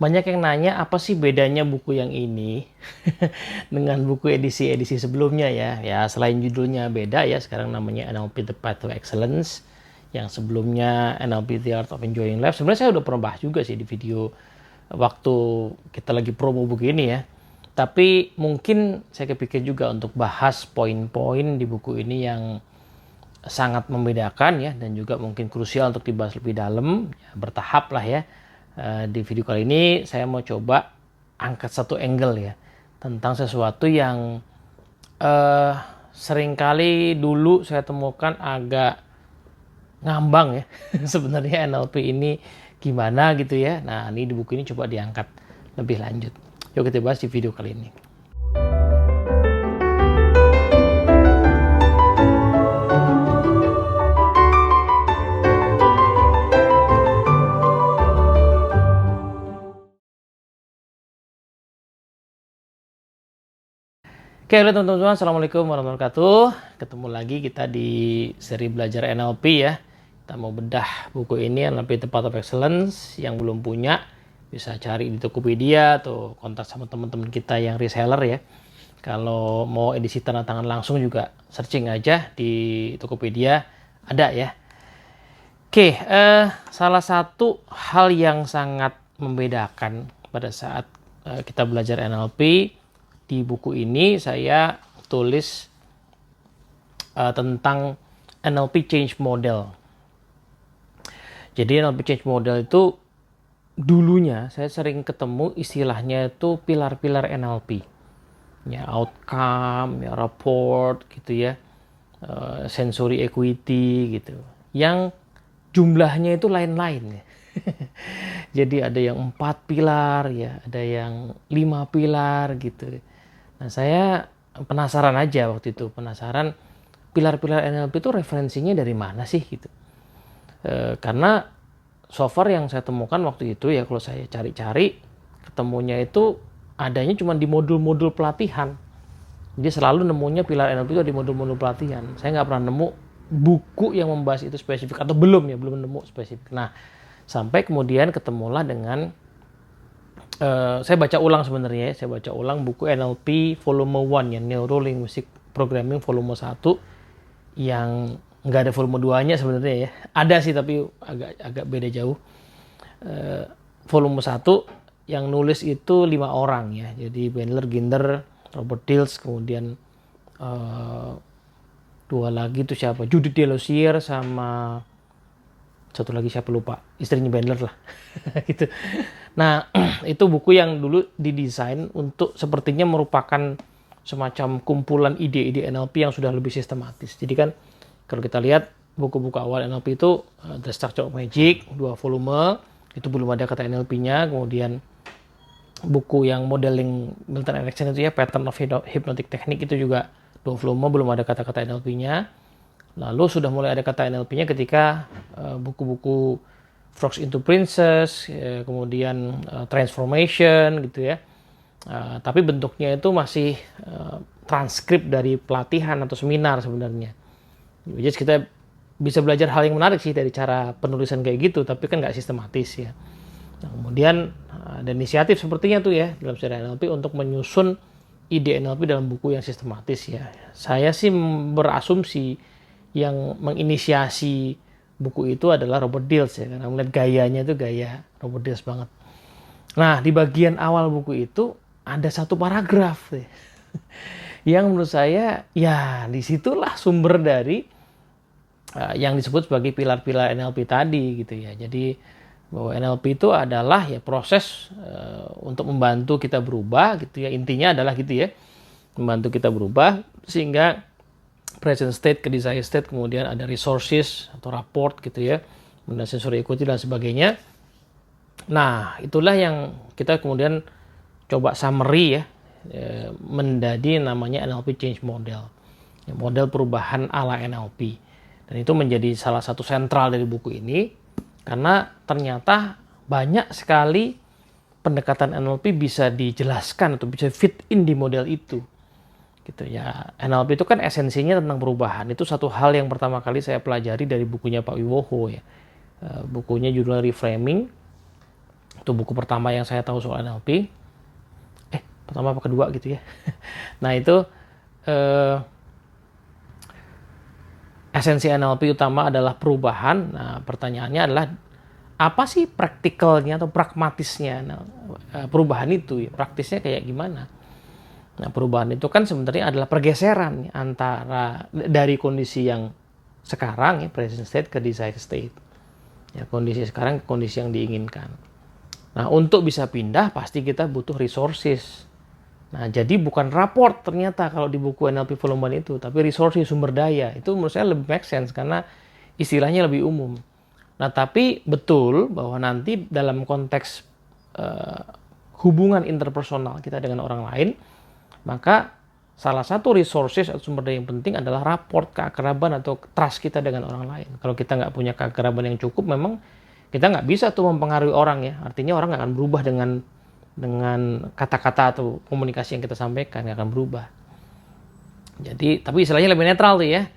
Banyak yang nanya apa sih bedanya buku yang ini dengan buku edisi-edisi sebelumnya ya. Ya selain judulnya beda ya, sekarang namanya NLP The Path to Excellence. Yang sebelumnya NLP The Art of Enjoying Life. Sebenarnya saya udah pernah bahas juga sih di video waktu kita lagi promo buku ini ya. Tapi mungkin saya kepikir juga untuk bahas poin-poin di buku ini yang sangat membedakan ya, dan juga mungkin krusial untuk dibahas lebih dalam ya, bertahap lah ya. Di video kali ini saya mau coba angkat satu angle ya tentang sesuatu yang seringkali dulu saya temukan agak ngambang ya. Sebenarnya NLP ini gimana gitu ya. Nah, ini di buku ini coba diangkat lebih lanjut. Yuk kita bahas di video kali ini. Oke, halo teman-teman, assalamualaikum warahmatullahi wabarakatuh. Ketemu lagi kita di seri belajar NLP ya. Kita mau bedah buku ini, NLP The Path of Excellence. Yang belum punya bisa cari di Tokopedia atau kontak sama teman-teman kita yang reseller ya. Kalau mau edisi tanda tangan langsung juga searching aja di Tokopedia, ada ya. Oke, salah satu hal yang sangat membedakan pada saat kita belajar NLP, di buku ini saya tulis tentang NLP Change Model. Jadi NLP Change Model itu dulunya saya sering ketemu istilahnya itu pilar-pilar NLP. Ya, outcome, ya, rapport gitu ya, sensory equity gitu. Yang jumlahnya itu lain-lain ya. Jadi ada yang 4 pilar ya, ada yang 5 pilar gitu. Nah, saya penasaran aja waktu itu, penasaran pilar-pilar NLP itu referensinya dari mana sih gitu. Karena so far yang saya temukan waktu itu ya, kalau saya cari-cari ketemunya itu adanya cuma di modul-modul pelatihan. Jadi selalu nemunya pilar NLP itu di modul-modul pelatihan. Saya nggak pernah nemu buku yang membahas itu spesifik, atau belum nemu spesifik. Nah, sampai kemudian ketemulah dengan saya baca ulang sebenarnya, saya baca ulang buku NLP volume 1 ya, Neuro Linguistic Programming volume 1, yang nggak ada volume 2-nya sebenarnya ya. Ada sih tapi agak beda jauh. Volume 1 yang nulis itu 5 orang ya. Jadi Bandler, Ginder, Robert Dills, kemudian 2 lagi itu siapa? Judith Delosier sama satu lagi siapa lupa, istrinya Bandler lah. Gitu. Nah, itu buku yang dulu didesain untuk sepertinya merupakan semacam kumpulan ide-ide NLP yang sudah lebih sistematis. Jadi kan kalau kita lihat buku-buku awal NLP itu The Structure of Magic 2 volume, itu belum ada kata NLP-nya. Kemudian buku yang modeling Milton Erickson itu ya, Pattern of Hypnotic Technique, itu juga 2 volume, belum ada kata-kata NLP-nya. Lalu sudah mulai ada kata NLP-nya ketika buku-buku Frogs into Princess, kemudian Transformation gitu ya. Tapi bentuknya itu masih transkrip dari pelatihan atau seminar sebenarnya. Jadi kita bisa belajar hal yang menarik sih dari cara penulisan kayak gitu, tapi kan nggak sistematis ya. Nah, kemudian ada inisiatif sepertinya tuh ya dalam seri NLP untuk menyusun ide NLP dalam buku yang sistematis ya. Saya sih berasumsi yang menginisiasi buku itu adalah Robert Dills ya, karena melihat gayanya itu gaya Robert Dills banget. Nah, di bagian awal buku itu ada satu paragraf ya, yang menurut saya ya disitulah sumber dari yang disebut sebagai pilar-pilar NLP tadi gitu ya. Jadi bahwa NLP itu adalah ya proses untuk membantu kita berubah gitu ya, intinya adalah gitu ya, membantu kita berubah sehingga present state ke desired state, kemudian ada resources atau rapport gitu ya, kemudian sensory equity dan sebagainya. Nah, itulah yang kita kemudian coba summary ya, menjadi namanya NLP Change Model, model perubahan ala NLP. Dan itu menjadi salah satu sentral dari buku ini, karena ternyata banyak sekali pendekatan NLP bisa dijelaskan atau bisa fit in di model itu. Gitu ya. NLP itu kan esensinya tentang perubahan. Itu satu hal yang pertama kali saya pelajari dari bukunya Pak Wibowo ya. Bukunya judulnya Reframing. Itu buku pertama yang saya tahu soal NLP. Pertama apa kedua gitu ya. Nah itu esensi NLP utama adalah perubahan. Nah pertanyaannya adalah apa sih praktikalnya atau pragmatisnya perubahan itu ya, praktisnya kayak gimana? Nah perubahan itu kan sebenarnya adalah pergeseran antara dari kondisi yang sekarang ya, present state ke desired state. Ya, kondisi sekarang ke kondisi yang diinginkan. Nah untuk bisa pindah pasti kita butuh resources. Nah jadi bukan raport ternyata kalau di buku NLP volume 1 itu, tapi resources, sumber daya. Itu menurut saya lebih make sense karena istilahnya lebih umum. Nah tapi betul bahwa nanti dalam konteks hubungan interpersonal kita dengan orang lain, maka salah satu resources atau sumber daya yang penting adalah raport, keakraban atau trust kita dengan orang lain. Kalau kita nggak punya keakraban yang cukup, memang kita nggak bisa tuh mempengaruhi orang ya. Artinya orang nggak akan berubah dengan kata-kata atau komunikasi yang kita sampaikan, nggak akan berubah. Jadi, tapi istilahnya lebih netral tuh ya.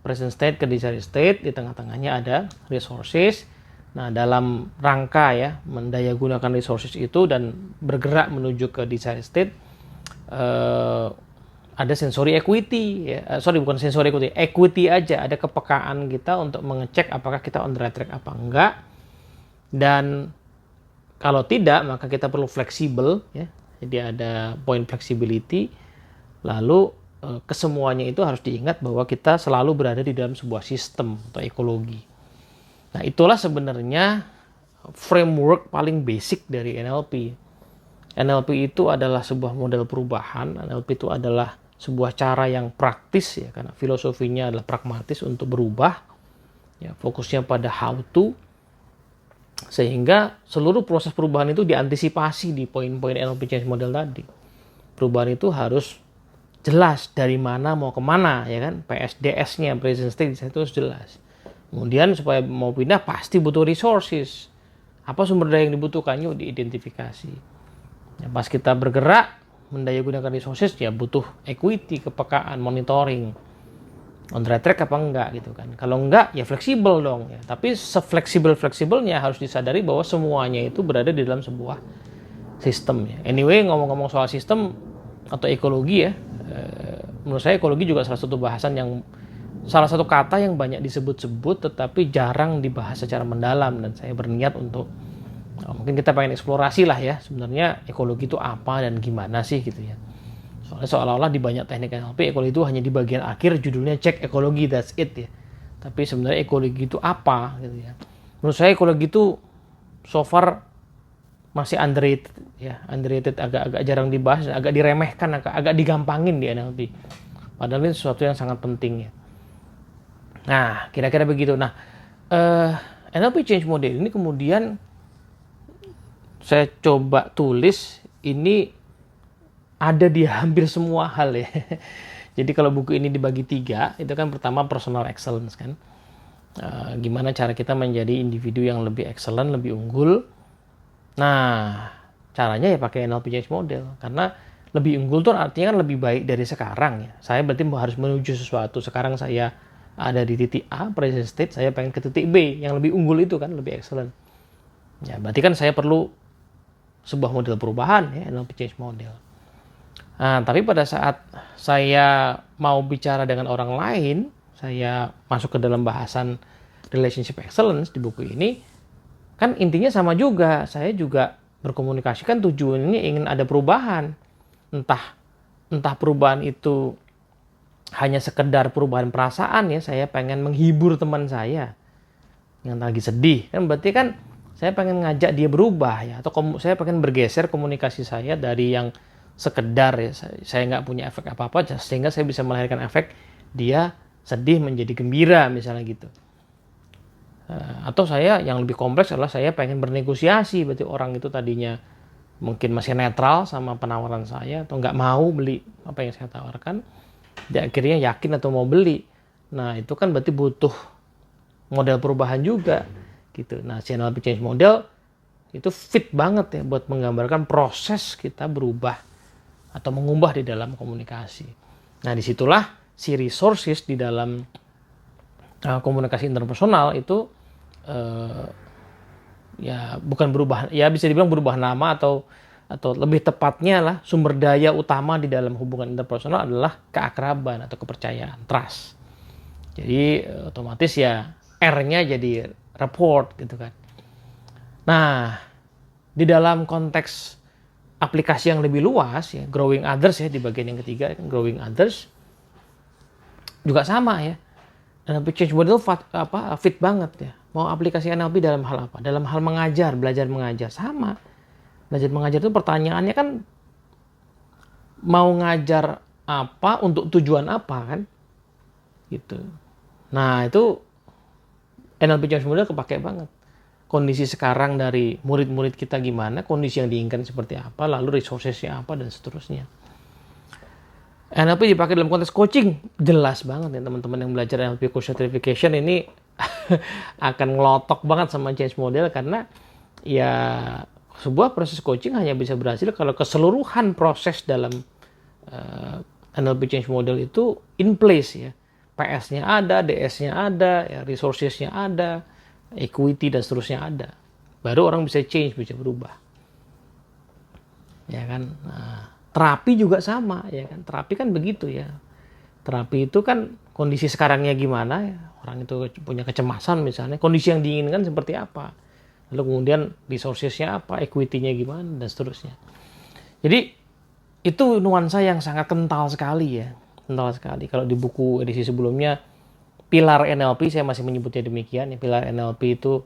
Present state ke desired state, di tengah-tengahnya ada resources. Nah, dalam rangka ya mendayagunakan resources itu dan bergerak menuju ke desired state, ada sensory equity ya. Bukan sensory equity, equity aja, ada kepekaan kita untuk mengecek apakah kita on the right track apa enggak. Dan kalau tidak, maka kita perlu fleksibel ya. Jadi ada point flexibility. Lalu kesemuanya itu harus diingat bahwa kita selalu berada di dalam sebuah sistem atau ekologi. Nah, itulah sebenarnya framework paling basic dari NLP. NLP itu adalah sebuah model perubahan. NLP itu adalah sebuah cara yang praktis ya, karena filosofinya adalah pragmatis untuk berubah. Ya, fokusnya pada how to, sehingga seluruh proses perubahan itu diantisipasi di poin-poin NLP Change Model tadi. Perubahan itu harus jelas dari mana mau kemana ya kan, PSDS-nya, present state itu harus jelas. Kemudian supaya mau pindah pasti butuh resources. Apa sumber daya yang dibutuhkan, yuk diidentifikasi. Ya, pas kita bergerak mendaya gunakan resources ya butuh equity, kepekaan, monitoring. On the right track apa enggak gitu kan. Kalau enggak ya fleksibel dong ya. Tapi sefleksibel-fleksibelnya harus disadari bahwa semuanya itu berada di dalam sebuah sistem ya. Anyway, ngomong-ngomong soal sistem atau ekologi ya, menurut saya ekologi juga salah satu kata yang banyak disebut-sebut tetapi jarang dibahas secara mendalam, dan saya berniat untuk mungkin kita pengen eksplorasi lah ya sebenarnya ekologi itu apa dan gimana sih gitu ya. Soalnya seolah-olah di banyak teknik NLP ekologi itu hanya di bagian akhir judulnya cek ekologi, that's it ya. Tapi sebenarnya ekologi itu apa gitu ya. Menurut saya ekologi itu so far masih underrated ya, agak jarang dibahas, agak diremehkan, agak digampangin di NLP. Padahal ini sesuatu yang sangat penting ya. Nah, kira-kira begitu. Nah, NLP Change Model ini kemudian saya coba tulis ini ada di hampir semua hal ya. Jadi kalau buku ini dibagi 3, itu kan pertama personal excellence kan. Gimana cara kita menjadi individu yang lebih excellent, lebih unggul. Nah, caranya ya pakai NLP Change Model. Karena lebih unggul tuh artinya kan lebih baik dari sekarang ya. Saya berarti harus menuju sesuatu. Sekarang saya ada di titik A, present state, saya pengen ke titik B. Yang lebih unggul itu kan, lebih excellent. Ya, berarti kan saya perlu sebuah model perubahan ya, NLP Change Model. Nah, tapi pada saat saya mau bicara dengan orang lain, saya masuk ke dalam bahasan relationship excellence di buku ini, kan intinya sama juga. Saya juga berkomunikasi kan tujuannya ingin ada perubahan. Entah perubahan itu hanya sekedar perubahan perasaan ya, saya pengen menghibur teman saya yang lagi sedih. Kan berarti kan saya pengen ngajak dia berubah ya, atau saya pengen bergeser komunikasi saya dari yang sekedar ya, saya nggak punya efek apa-apa, sehingga saya bisa melahirkan efek dia sedih menjadi gembira misalnya gitu. Atau saya yang lebih kompleks adalah saya pengen bernegosiasi, berarti orang itu tadinya mungkin masih netral sama penawaran saya atau nggak mau beli apa yang saya tawarkan, dia akhirnya yakin atau mau beli. Nah itu kan berarti butuh model perubahan juga gitu. Nah NLP Change Model itu fit banget ya buat menggambarkan proses kita berubah atau mengubah di dalam komunikasi. Nah disitulah si resources di dalam komunikasi interpersonal itu ya bukan berubah, ya bisa dibilang berubah nama atau lebih tepatnya lah sumber daya utama di dalam hubungan interpersonal adalah keakraban atau kepercayaan, trust. Jadi otomatis ya R-nya jadi rapport gitu kan. Nah, di dalam konteks aplikasi yang lebih luas ya, growing others ya di bagian yang ketiga, growing others juga sama ya. NLP change model fit banget ya. Mau aplikasi NLP dalam hal apa? Dalam hal mengajar, belajar mengajar sama. Belajar mengajar itu pertanyaannya kan mau ngajar apa, untuk tujuan apa kan? Gitu. Nah, itu NLP change model kepake banget. Kondisi sekarang dari murid-murid kita gimana, kondisi yang diinginkan seperti apa, lalu resources-nya apa, dan seterusnya. NLP dipakai dalam konteks coaching, jelas banget ya teman-teman yang belajar NLP Coach Certification ini akan ngelotok banget sama change model, karena ya sebuah proses coaching hanya bisa berhasil kalau keseluruhan proses dalam NLP change model itu in place ya. PS-nya ada, DS-nya ada, ya, resources-nya ada, equity dan seterusnya ada. Baru orang bisa change, bisa berubah. Ya kan? Nah, terapi juga sama ya kan. Terapi kan begitu ya. Terapi itu kan kondisi sekarangnya gimana ya. Orang itu punya kecemasan misalnya, kondisi yang diinginkan seperti apa. Lalu kemudian resources-nya apa, equity-nya gimana dan seterusnya. Jadi itu nuansa yang sangat kental sekali ya. Kental sekali. Kalau di buku edisi sebelumnya pilar NLP saya masih menyebutnya demikian ya. Pilar NLP itu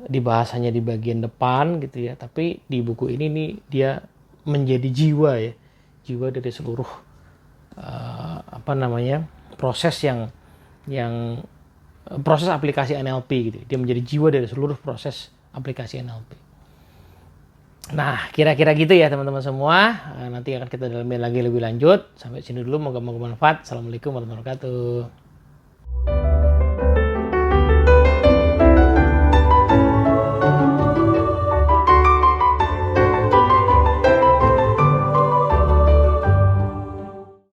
dibahas hanya di bagian depan gitu ya. Tapi di buku ini nih dia menjadi jiwa ya, jiwa dari seluruh proses yang proses aplikasi NLP gitu. Dia menjadi jiwa dari seluruh proses aplikasi NLP. Nah, kira-kira gitu ya teman-teman semua. Nanti akan kita dalami lagi lebih lanjut. Sampai sini dulu, moga-moga bermanfaat. Assalamualaikum warahmatullahi wabarakatuh.